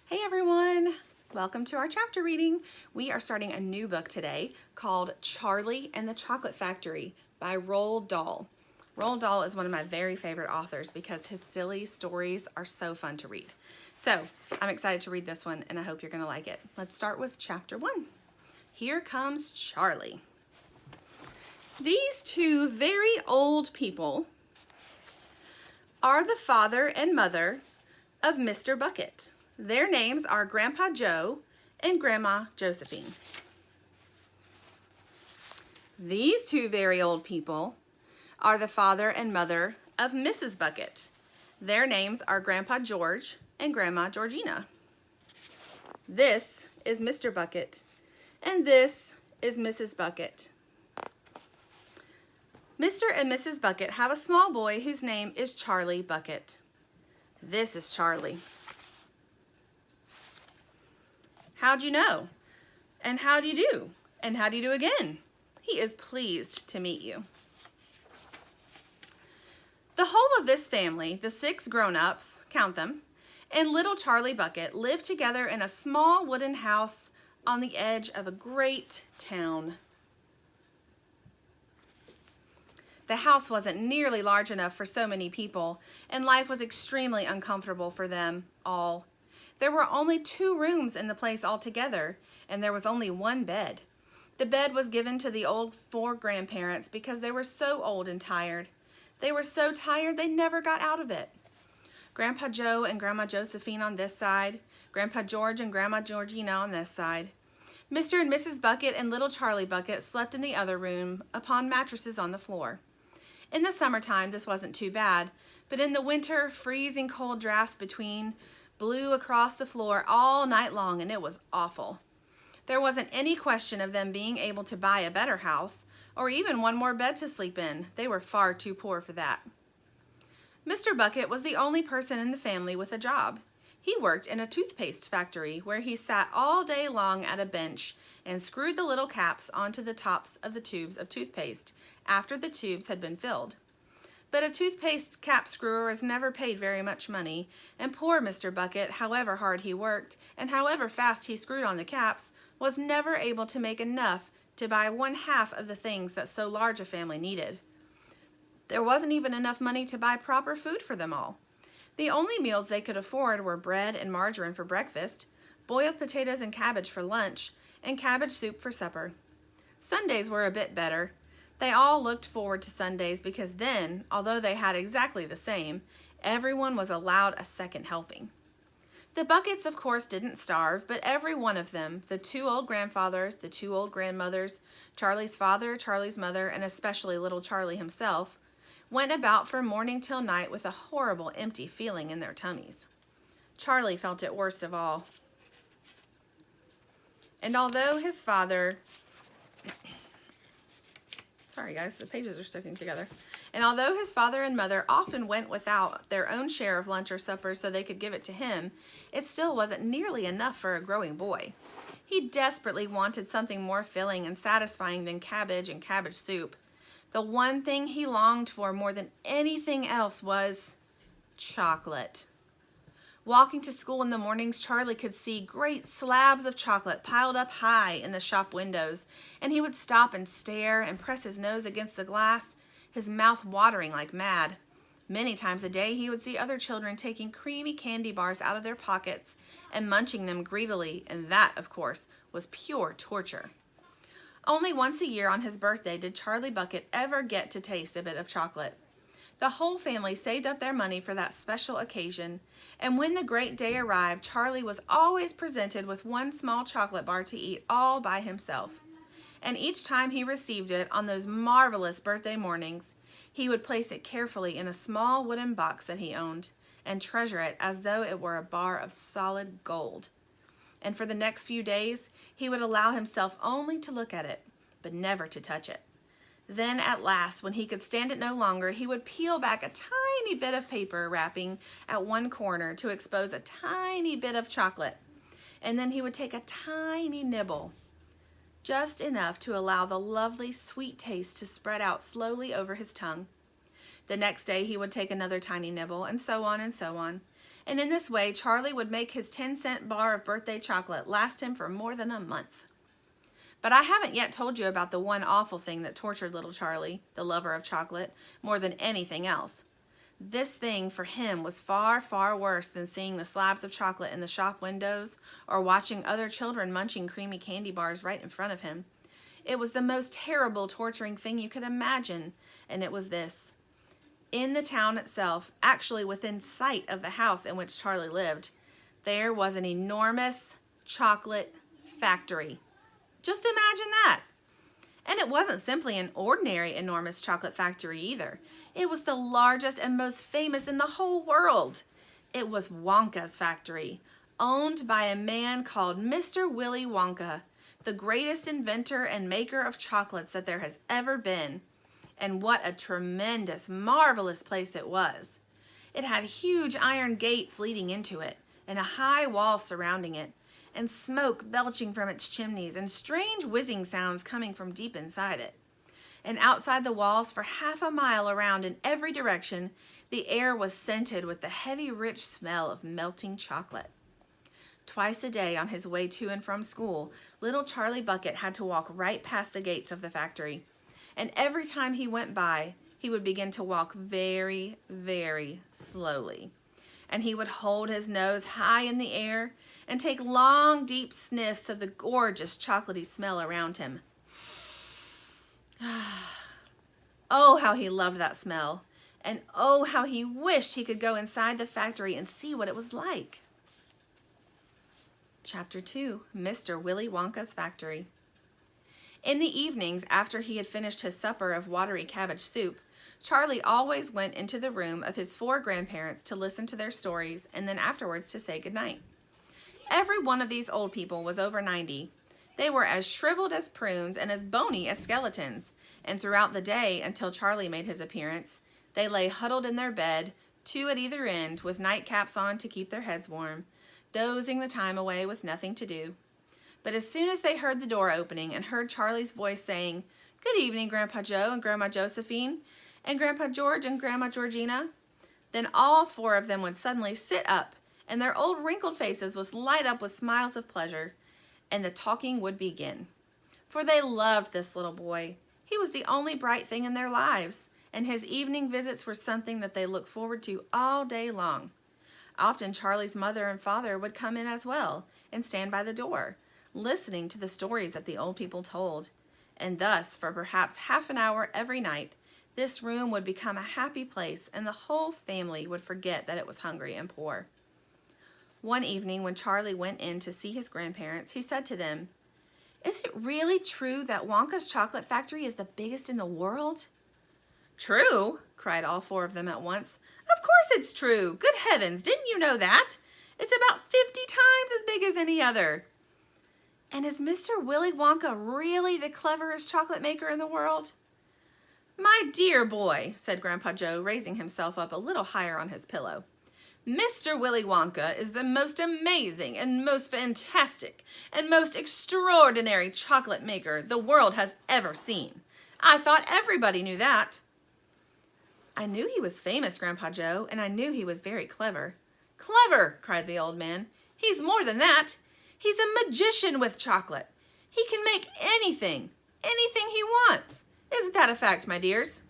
Hey everyone! Welcome to our chapter reading. We are starting a new book today called Charlie and the Chocolate Factory by Roald Dahl. Roald Dahl is one of my very favorite authors because his silly stories are so fun to read. So I'm excited to read this one and I hope you're going to like it. Let's start with chapter 1. Here comes Charlie. These two very old people are the father and mother of Mr. Bucket. Their names are Grandpa Joe and Grandma Josephine. These two very old people are the father and mother of Mrs. Bucket. Their names are Grandpa George and Grandma Georgina. This is Mr. Bucket, and this is Mrs. Bucket. Mr. and Mrs. Bucket have a small boy whose name is Charlie Bucket. This is Charlie. How'd you know? And how do you do? And how do you do again? He is pleased to meet you. The whole of this family, the 6 grown-ups, count them, and little Charlie Bucket live together in a small wooden house on the edge of a great town. The house wasn't nearly large enough for so many people, and life was extremely uncomfortable for them all. There were only 2 rooms in the place altogether, and there was only 1 bed. The bed was given to the old 4 grandparents because they were so old and tired. They were so tired they never got out of it. Grandpa Joe and Grandma Josephine on this side, Grandpa George and Grandma Georgina on this side. Mr. and Mrs. Bucket and little Charlie Bucket slept in the other room upon mattresses on the floor. In the summertime, this wasn't too bad, but in the winter, freezing cold drafts between blew across the floor all night long, and it was awful. There wasn't any question of them being able to buy a better house, or even 1 more bed to sleep in. They were far too poor for that. Mr. Bucket was the only person in the family with a job. He worked in a toothpaste factory where he sat all day long at a bench and screwed the little caps onto the tops of the tubes of toothpaste after the tubes had been filled. But a toothpaste cap screwer is never paid very much money, and poor Mr. Bucket, however hard he worked and however fast he screwed on the caps, was never able to make enough to buy 1/2 of the things that so large a family needed. There wasn't even enough money to buy proper food for them all. The only meals they could afford were bread and margarine for breakfast, boiled potatoes and cabbage for lunch, and cabbage soup for supper. Sundays were a bit better. They all looked forward to Sundays because then, although they had exactly the same, everyone was allowed a second helping. The Buckets, of course, didn't starve, but every one of them, the 2 old grandfathers, the 2 old grandmothers, Charlie's father, Charlie's mother, and especially little Charlie himself, went about from morning till night with a horrible empty feeling in their tummies. Charlie felt it worst of all. And although his father... Sorry guys, the pages are sticking together. And although his father and mother often went without their own share of lunch or supper so they could give it to him, it still wasn't nearly enough for a growing boy. He desperately wanted something more filling and satisfying than cabbage and cabbage soup. The one thing he longed for more than anything else was chocolate. Walking to school in the mornings, Charlie could see great slabs of chocolate piled up high in the shop windows, and he would stop and stare and press his nose against the glass, his mouth watering like mad. Many times a day, he would see other children taking creamy candy bars out of their pockets and munching them greedily, and that, of course, was pure torture. Only once a year on his birthday did Charlie Bucket ever get to taste a bit of chocolate. The whole family saved up their money for that special occasion, and when the great day arrived, Charlie was always presented with 1 small chocolate bar to eat all by himself. And each time he received it on those marvelous birthday mornings, he would place it carefully in a small wooden box that he owned and treasure it as though it were a bar of solid gold. And for the next few days, he would allow himself only to look at it, but never to touch it. Then at last, when he could stand it no longer, he would peel back a tiny bit of paper wrapping at one corner to expose a tiny bit of chocolate. And then he would take a tiny nibble, just enough to allow the lovely sweet taste to spread out slowly over his tongue. The next day he would take another tiny nibble, and so on and so on. And in this way, Charlie would make his 10-cent bar of birthday chocolate last him for more than a month. But I haven't yet told you about the one awful thing that tortured little Charlie, the lover of chocolate, more than anything else. This thing for him was far, far worse than seeing the slabs of chocolate in the shop windows or watching other children munching creamy candy bars right in front of him. It was the most terrible, torturing thing you could imagine, and it was this. In the town itself, actually within sight of the house in which Charlie lived, there was an enormous chocolate factory. Just imagine that. And it wasn't simply an ordinary enormous chocolate factory either. It was the largest and most famous in the whole world. It was Wonka's factory, owned by a man called Mr. Willy Wonka, the greatest inventor and maker of chocolates that there has ever been. And what a tremendous, marvelous place it was. It had huge iron gates leading into it, and a high wall surrounding it, and smoke belching from its chimneys, and strange whizzing sounds coming from deep inside it. And outside the walls, for half a mile around in every direction, the air was scented with the heavy, rich smell of melting chocolate. Twice a day on his way to and from school, little Charlie Bucket had to walk right past the gates of the factory. And every time he went by, he would begin to walk very, very slowly. And he would hold his nose high in the air and take long, deep sniffs of the gorgeous chocolatey smell around him. Oh, how he loved that smell. And oh, how he wished he could go inside the factory and see what it was like. Chapter 2, Mr. Willy Wonka's Factory. In the evenings, after he had finished his supper of watery cabbage soup, Charlie always went into the room of his 4 grandparents to listen to their stories and then afterwards to say goodnight. Every one of these old people was over 90. They were as shriveled as prunes and as bony as skeletons, and throughout the day, until Charlie made his appearance, they lay huddled in their bed, 2 at either end, with nightcaps on to keep their heads warm, dozing the time away with nothing to do. But as soon as they heard the door opening and heard Charlie's voice saying, "Good evening, Grandpa Joe and Grandma Josephine, and Grandpa George and Grandma Georgina," then all 4 of them would suddenly sit up, and their old wrinkled faces would light up with smiles of pleasure, and the talking would begin. For they loved this little boy. He was the only bright thing in their lives, and his evening visits were something that they looked forward to all day long. Often Charlie's mother and father would come in as well and stand by the door, listening to the stories that the old people told. And thus, for perhaps half an hour every night, this room would become a happy place, and the whole family would forget that it was hungry and poor. One evening, when Charlie went in to see his grandparents, he said to them, "Is it really true that Wonka's chocolate factory is the biggest in the world?" "True?" cried all 4 of them at once. "Of course it's true. Good heavens, didn't you know that? It's about 50 times as big as any other." "And is Mr. Willy Wonka really the cleverest chocolate maker in the world?" "My dear boy," said Grandpa Joe, raising himself up a little higher on his pillow, "Mr. Willy Wonka is the most amazing and most fantastic and most extraordinary chocolate maker the world has ever seen. I thought everybody knew that." "I knew he was famous, Grandpa Joe, and I knew he was very clever." "Clever!" cried the old man. "He's more than that. He's a magician with chocolate. He can make anything he wants. Isn't that a fact, my dears?"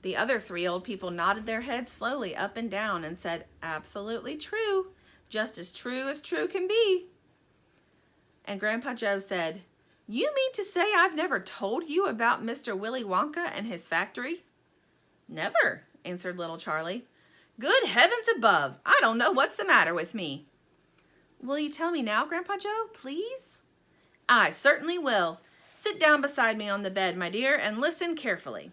The other 3 old people nodded their heads slowly up and down and said, "Absolutely true, just as true can be." And Grandpa Joe said, "You mean to say I've never told you about Mr. Willy Wonka and his factory?" "Never," answered little Charlie. "Good heavens above, I don't know what's the matter with me." "Will you tell me now, Grandpa Joe, please?" "I certainly will. Sit down beside me on the bed, my dear, and listen carefully."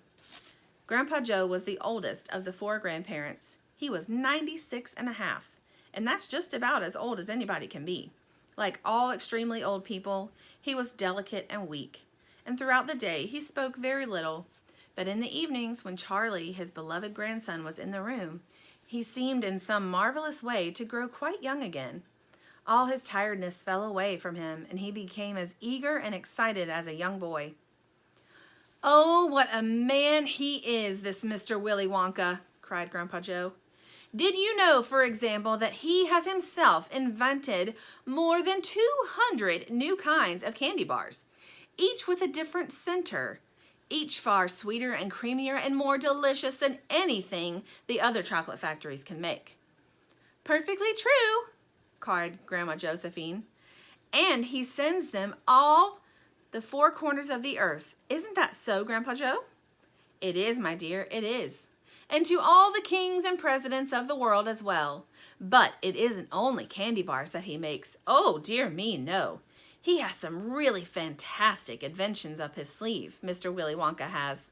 Grandpa Joe was the oldest of the 4 grandparents. He was 96 and a half, and that's just about as old as anybody can be. Like all extremely old people, he was delicate and weak, and throughout the day he spoke very little. But in the evenings, when Charlie, his beloved grandson, was in the room, he seemed in some marvelous way to grow quite young again. All his tiredness fell away from him, and he became as eager and excited as a young boy. "Oh, what a man he is, this Mr. Willy Wonka," cried Grandpa Joe. Did you know, for example, that he has himself invented more than 200 new kinds of candy bars, each with a different center, each far sweeter and creamier and more delicious than anything the other chocolate factories can make? Perfectly true, cried Grandma Josephine. And he sends them all the four corners of the earth. Isn't that so, Grandpa Joe? It is, my dear, it is. And to all the kings and presidents of the world as well. But it isn't only candy bars that he makes. Oh, dear me, no. He has some really fantastic inventions up his sleeve, Mr. Willy Wonka has.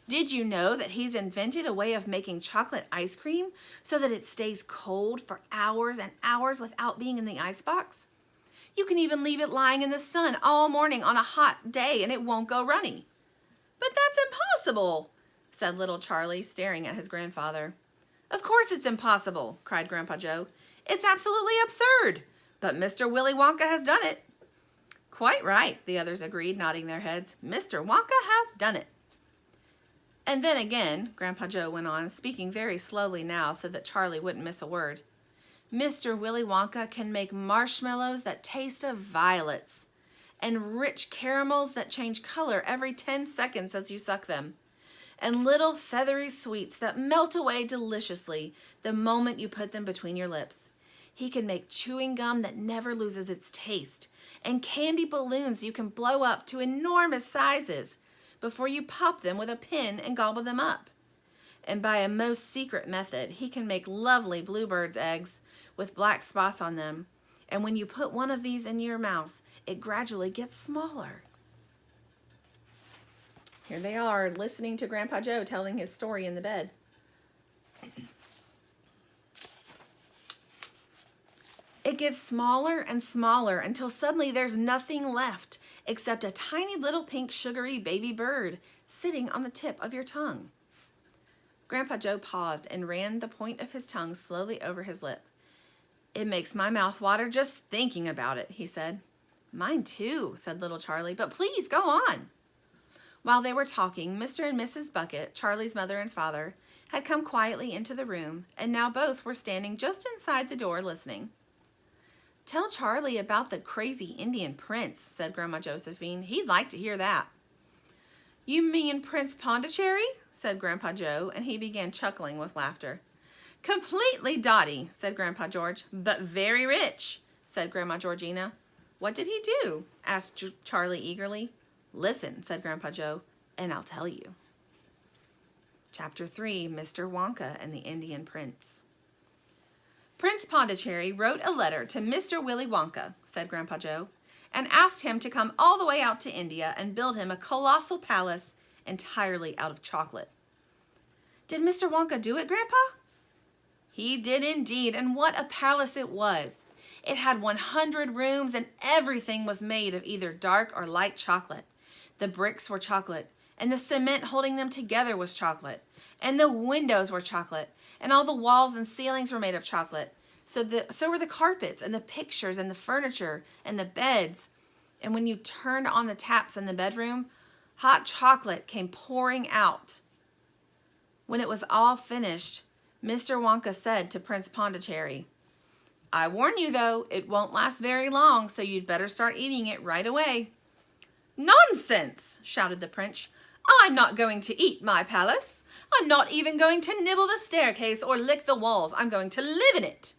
Did you know that he's invented a way of making chocolate ice cream so that it stays cold for hours and hours without being in the icebox? You can even leave it lying in the sun all morning on a hot day and it won't go runny. But that's impossible, said little Charlie, staring at his grandfather. Of course it's impossible, cried Grandpa Joe. It's absolutely absurd, but Mr. Willy Wonka has done it. Quite right, the others agreed, nodding their heads. Mr. Wonka has done it. And then again, Grandpa Joe went on, speaking very slowly now so that Charlie wouldn't miss a word. Mr. Willy Wonka can make marshmallows that taste of violets and rich caramels that change color every 10 seconds as you suck them, and little feathery sweets that melt away deliciously the moment you put them between your lips. He can make chewing gum that never loses its taste, and candy balloons you can blow up to enormous sizes before you pop them with a pin and gobble them up. And by a most secret method, he can make lovely bluebird's eggs with black spots on them. And when you put one of these in your mouth, it gradually gets smaller. Here they are, listening to Grandpa Joe telling his story in the bed. It gets smaller and smaller until suddenly there's nothing left except a tiny little pink sugary baby bird sitting on the tip of your tongue. Grandpa Joe paused and ran the point of his tongue slowly over his lip. It makes my mouth water just thinking about it, he said. Mine too, said little Charlie, but please go on. While they were talking, Mr. and Mrs. Bucket, Charlie's mother and father, had come quietly into the room, and now both were standing just inside the door listening. Tell Charlie about the crazy Indian prince, said Grandma Josephine. He'd like to hear that. You mean Prince Pondicherry? Said Grandpa Joe, and he began chuckling with laughter. Completely dotty, said Grandpa George, but very rich, said Grandma Georgina. What did he do? Asked Charlie eagerly. Listen, said Grandpa Joe, and I'll tell you. Chapter 3, Mr. Wonka and the Indian Prince. Prince Pondicherry wrote a letter to Mr. Willy Wonka, said Grandpa Joe, and asked him to come all the way out to India and build him a colossal palace entirely out of chocolate. Did Mr. Wonka do it, Grandpa? He did indeed, and what a palace it was. It had 100 rooms, and everything was made of either dark or light chocolate. The bricks were chocolate, and the cement holding them together was chocolate, and the windows were chocolate, and all the walls and ceilings were made of chocolate. So were the carpets, and the pictures, and the furniture, and the beds. And when you turned on the taps in the bedroom, hot chocolate came pouring out. When it was all finished, Mr. Wonka said to Prince Pondicherry, I warn you, though, it won't last very long, so you'd better start eating it right away. Nonsense, shouted the prince. I'm not going to eat my palace. I'm not even going to nibble the staircase or lick the walls. I'm going to live in it.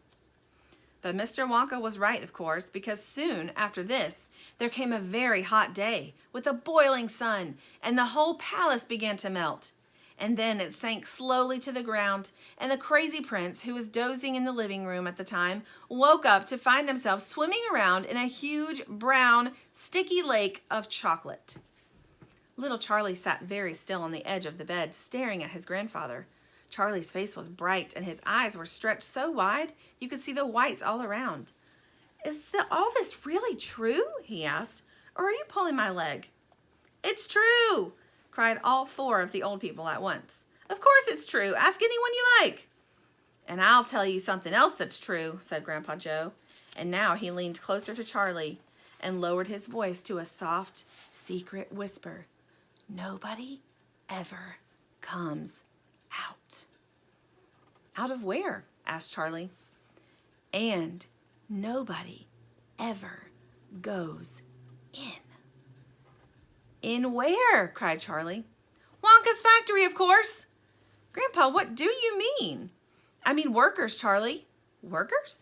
But Mr. Wonka was right, of course, because soon after this, there came a very hot day with a boiling sun, and the whole palace began to melt. And then it sank slowly to the ground, and the crazy prince, who was dozing in the living room at the time, woke up to find himself swimming around in a huge, brown, sticky lake of chocolate. Little Charlie sat very still on the edge of the bed, staring at his grandfather. Charlie's face was bright, and his eyes were stretched so wide you could see the whites all around. Is all this really true? He asked. Or are you pulling my leg? It's true, cried all four of the old people at once. Of course it's true. Ask anyone you like. And I'll tell you something else that's true, said Grandpa Joe. And now he leaned closer to Charlie and lowered his voice to a soft, secret whisper. Nobody ever comes out. Out of where? asked Charlie. And nobody ever goes in. In where? Cried Charlie. Wonka's factory, of course. Grandpa, what do you mean? I mean workers, Charlie. Workers?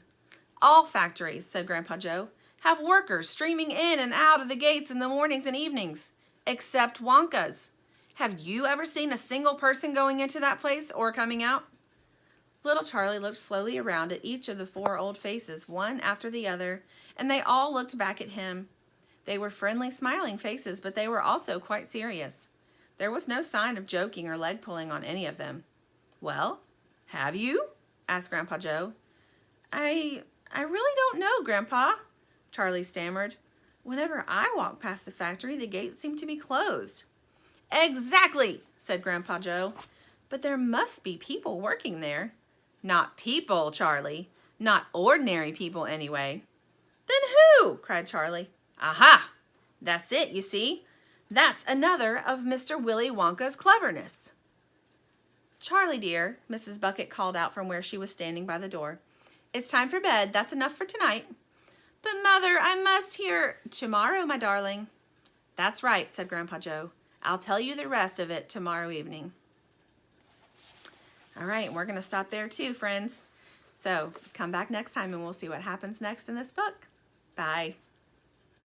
All factories, said Grandpa Joe, have workers streaming in and out of the gates in the mornings and evenings, except Wonka's. Have you ever seen a single person going into that place or coming out? Little Charlie looked slowly around at each of the 4 old faces, one after the other, and they all looked back at him. They were friendly, smiling faces, but they were also quite serious. There was no sign of joking or leg pulling on any of them. Well, have you? Asked Grandpa Joe. I really don't know, Grandpa, Charlie stammered. Whenever I walk past the factory, the gates seem to be closed. Exactly, said Grandpa Joe. But there must be people working there. Not people, Charlie. Not ordinary people, anyway. Then who? Cried Charlie. Aha! That's it, you see. That's another of Mr. Willy Wonka's cleverness. Charlie, dear, Mrs. Bucket called out from where she was standing by the door. It's time for bed. That's enough for tonight. But, Mother, I must hear... Tomorrow, my darling. That's right, said Grandpa Joe. I'll tell you the rest of it tomorrow evening. All right, we're going to stop there too, friends. So come back next time and we'll see what happens next in this book. Bye.